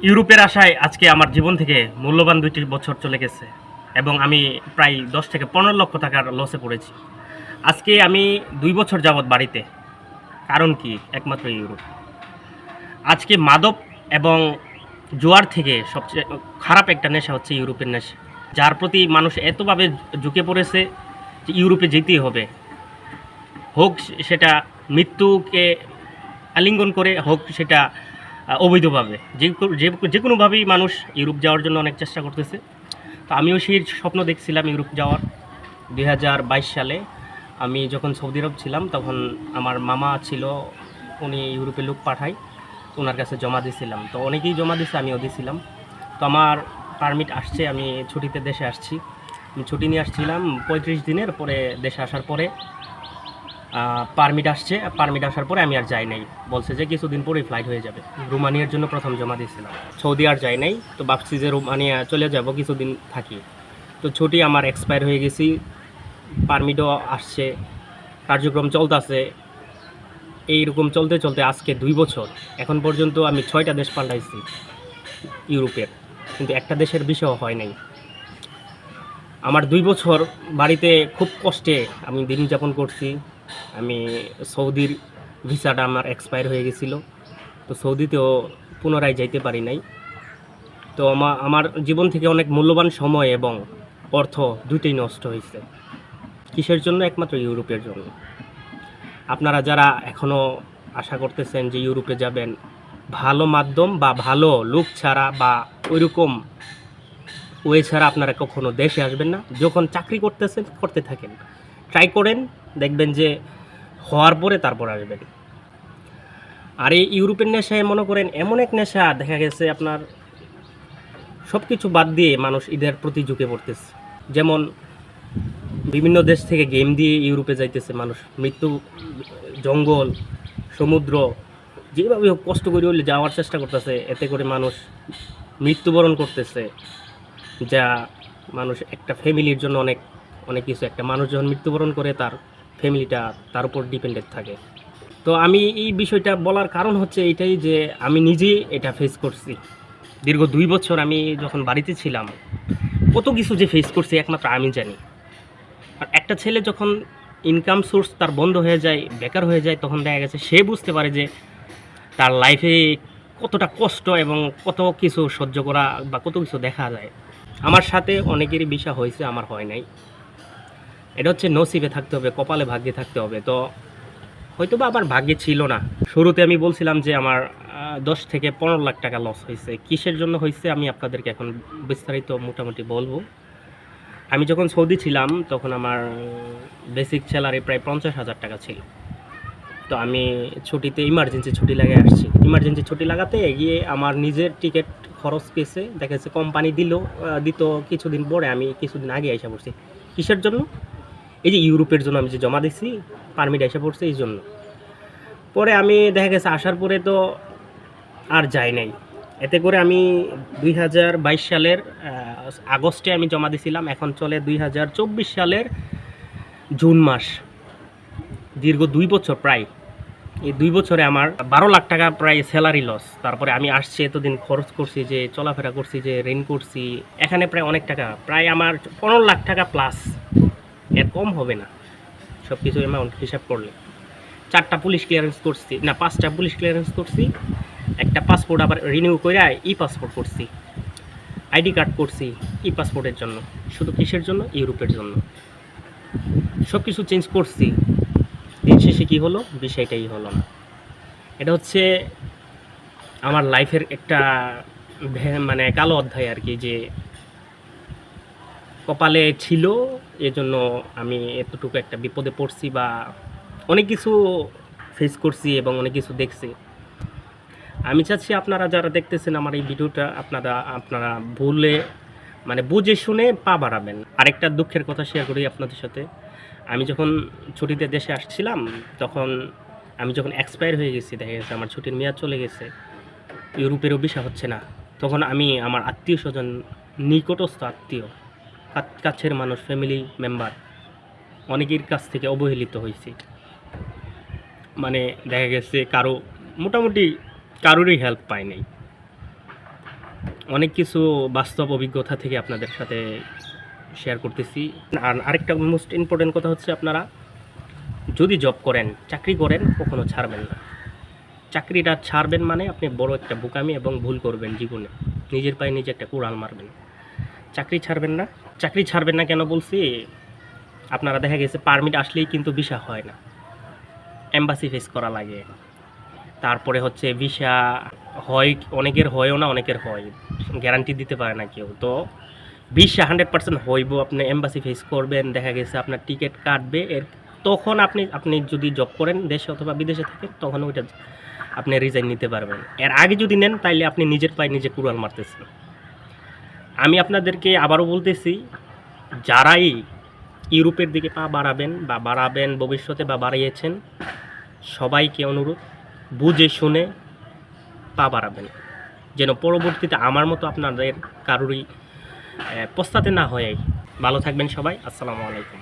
ইউরোপের আশায় আজকে আমার জীবন থেকে মূল্যবান ২টি বছর চলে গেছে এবং আমি প্রায় ১০ থেকে ১৫ লক্ষ টাকার লসে পড়েছি। আজকে আমি ২ বছর যাবৎ বাড়িতে। কারণ কি? একমাত্র ইউরোপ। আজকে মাদক এবং জুয়ার থেকে সবচেয়ে খারাপ একটা নেশা হচ্ছে ইউরোপের নেশা। যার প্রতি মানুষ এতভাবে ঝুঁকে পড়েছে যে ইউরোপে যেতেই হবে। হোক সেটা মৃত্যুকে আলিঙ্গন করে, হোক সেটা অবৈধভাবে। যেকোনোভাবেই মানুষ ইউরোপ যাওয়ার জন্য অনেক চেষ্টা করতেছে। তো আমিও সেই স্বপ্ন দেখছিলাম ইউরোপ যাওয়ার। ২০২২ সালে আমি যখন সৌদি আরব ছিলাম তখন আমার মামা ছিল, উনি ইউরোপে লোক পাঠায়, তো ওনার কাছে জমা দিয়েছিলাম। তো অনেকেই জমা দিয়েছে, আমিও দিয়েছিলাম। তো আমার পারমিট আসছে, আমি ছুটিতে দেশে আসছি। আমি ছুটি নিয়ে আসছিলাম ৩৫ দিনের, পরে দেশে আসার পরে পারমিট আসছে। পারমিট আসার পরে আমি আর যাই নাই। বলছে যে কিছুদিন পরেই ফ্লাইট হয়ে যাবে। রোমানিয়ার জন্য প্রথম জমা দিয়েছিলাম। সৌদি আর যাই নাই। তো ভাবছি যে রোমানিয়া চলে যাব, কিছুদিন থাকি। তো ছুটি আমার এক্সপায়ার হয়ে গেছি, পারমিটও আসছে, কার্যক্রম চলতেছে। এইরকম চলতে চলতে আজকে ২ বছর। এখন পর্যন্ত আমি ৬টা দেশ পাল্টাইছি ইউরোপের, কিন্তু একটা দেশের বিষয় হয় নাই। আমার ২ বছর বাড়িতে খুব কষ্টে আমি দিন যাপন করছি। আমি সৌদির ভিসাটা আমার এক্সপায়ার হয়ে গেছিলো, তো সৌদিতেও পুনরায় যাইতে পারি নাই। তো আমার জীবন থেকে অনেক মূল্যবান সময় এবং অর্থ দুইটাই নষ্ট হয়েছে। কিসের জন্য? একমাত্র ইউরোপের জন্য। আপনারা যারা এখনও আশা করতেছেন যে ইউরোপে যাবেন, ভালো মাধ্যম বা ভালো লোক ছাড়া বা ওইরকম ওয়ে ছাড়া আপনারা কখনো দেশে আসবেন না। যখন চাকরি করতেছেন করতে থাকেন, ট্রাই করেন, দেখবেন যে হওয়ার পরে তারপর আসবেন। আর এই ইউরোপের নেশায় মনে করেন এমন এক নেশা, দেখা গেছে আপনার সব কিছু বাদ দিয়ে মানুষ ঈদের প্রতি ঝুঁকে পড়তেছে। যেমন বিভিন্ন দেশ থেকে গেম দিয়ে ইউরোপে যাইতেছে মানুষ, মৃত্যু, জঙ্গল, সমুদ্র, যেভাবে হোক কষ্ট করে হলে যাওয়ার চেষ্টা করতেছে। এতে করে মানুষ মৃত্যুবরণ করতেছে, যা মানুষ একটা ফ্যামিলির জন্য অনেক অনেক কিছু। একটা মানুষ যখন মৃত্যুবরণ করে তার ফ্যামিলিটা তার উপর ডিপেন্ডেন্ট থাকে। তো আমি এই বিষয়টা বলার কারণ হচ্ছে এইটাই যে আমি নিজেই এটা ফেস করছি। দীর্ঘ ২ বছর আমি যখন বাড়িতে ছিলাম, কত কিছু যে ফেস করছি একমাত্র আমি জানি। আর একটা ছেলে যখন ইনকাম সোর্স তার বন্ধ হয়ে যায়, বেকার হয়ে যায়, তখন দেখা গেছে সে বুঝতে পারে যে তার লাইফে কতটা কষ্ট এবং কত কিছু সহ্য করা বা কত কিছু দেখা যায়। আমার সাথে অনেকেরই বিষয় হয়েছে, আমার হয় নাই। এটা হচ্ছে নসিবে থাকতে হবে, কপালে ভাগ্যে থাকতে হবে। তো হয়তো বা আমার ভাগ্যে ছিল না। শুরুতে আমি বলছিলাম যে আমার ১০ থেকে ১৫ লাখ টাকা লস হয়েছে। কিসের জন্য হয়েছে আমি আপনাদেরকে এখন বিস্তারিত মোটামুটি বলবো। আমি যখন সৌদি ছিলাম তখন আমার বেসিক স্যালারি প্রায় ৫০,০০০ টাকা ছিল। তো আমি ছুটিতে ইমার্জেন্সি ছুটি লাগিয়ে আসছি। ইমার্জেন্সি ছুটি লাগাতে গিয়ে আমার নিজের টিকিট খরচ গেছে, দেখা যাচ্ছে কোম্পানি দিত কিছুদিন পরে, আমি কিছুদিন আগে এসে পড়ছি। কিসের জন্য? এই যে ইউরোপের জন্য আমি যে জমা দিচ্ছি, পারমিট এসে পড়ছে এই জন্য। পরে আমি দেখা গেছে আসার পরে তো আর যাই নাই। এতে করে আমি ২০২২ সালের আগস্টে আমি জমা দিয়েছিলাম। এখন চলে ২০২৪ সালের জুন মাস। দীর্ঘ ২ বছর প্রায়। এই ২ বছরে আমার ১২ লাখ টাকা প্রায় স্যালারি লস। তারপরে আমি আসছি, এতদিন খরচ করছি, যে চলাফেরা করছি, যে ঋণ করছি, এখানে প্রায় অনেক টাকা, প্রায় আমার ১৫ লাখ টাকা প্লাস, এর কম হবে না সব কিছু অ্যামাউন্ট হিসাব করলে। ৪টা পুলিশ ক্লিয়ারেন্স করছি, না 5টা পুলিশ ক্লিয়ারেন্স করছি, একটা পাসপোর্ট আবার রিনিউ করে ই পাসপোর্ট করছি, আইডি কার্ড করছি ই পাসপোর্টের জন্য। শুধু কিসের জন্য? ইউরোপের জন্য। সব কিছু চেঞ্জ করছি, দিন শেষে কী হলো? বিষয়টাই হলো না। এটা হচ্ছে আমার লাইফের একটা মানে কালো অধ্যায় আর কি, যে কপালে ছিল, এজন্য আমি এতটুকু একটা বিপদে পড়ছি বা অনেক কিছু ফেস করছি এবং অনেক কিছু দেখছি। আমি চাচ্ছি আপনারা যারা দেখতেছেন আমার এই ভিডিওটা, আপনারা ভুলে মানে বুঝে শুনে পা বাড়াবেন। আরেকটা দুঃখের কথা শেয়ার করি আপনাদের সাথে। আমি যখন ছুটিতে দেশে আসছিলাম, তখন আমি যখন এক্সপায়ার হয়ে গেছি, দেখা গেছে আমার ছুটির মেয়াদ চলে গেছে, ইউরোপেরও ভিসা হচ্ছে না, তখন আমি আমার আত্মীয় স্বজন, নিকটস্থ আত্মীয়, কাছের মানুষ, ফ্যামিলি মেম্বার, অনেকের কাছ থেকে অবহেলিত হয়েছি। মানে দেখা গেছে মোটামুটি কারোরই হেল্প পাই নাই। অনেক কিছু বাস্তব অভিজ্ঞতা থেকে আপনাদের সাথে শেয়ার করতেছি। আর আরেকটা মোস্ট ইম্পর্টেন্ট কথা হচ্ছে, আপনারা যদি জব করেন, চাকরি করেন, কখনো ছাড়বেন না। চাকরিটা ছাড়বেন মানে আপনি বড় একটা বোকামি এবং ভুল করবেন জীবনে, নিজের পায়ে নিজে একটা কুড়াল মারবেন। চাকরি ছাড়বেন না। চাকরি ছাড়বেন না কেন বলছি, আপনারা দেখা গেছে পারমিট আসলেই কিন্তু ভিসা হয় না, এম্বাসি ফেস করা লাগে। তারপরে হচ্ছে ভিসা হয়, অনেকের হয়ও না, অনেকের হয়, গ্যারান্টি দিতে পারে না কেউ। তো ভিসা 100% হইব, আপনি এম্বাসি ফেস করবেন, দেখা গেছে আপনার টিকিট কাটবে, তখন আপনি যদি জব করেন দেশে অথবা বিদেশে থাকেন, তখন ওইটা আপনি রিজাইন নিতে পারবেন। এর আগে যদি নেন তাইলে আপনি নিজের পায়ে নিজে কুড়াল মারতেছেন। আমি আপনাদেরকে আবারও বলতেছি, যারাই ইউরোপের দিকে পা বাড়াবেন বা বাড়াবেন ভবিষ্যতে বা বাড়িয়েছেন, সবাইকে অনুরোধ, বুঝে শুনে পা বাড়াবেন, যেন পরবর্তীতে আমার মতো আপনাদের কারোরই পস্তাতে না হয়। ভালো থাকবেন সবাই। আসসালামু আলাইকুম।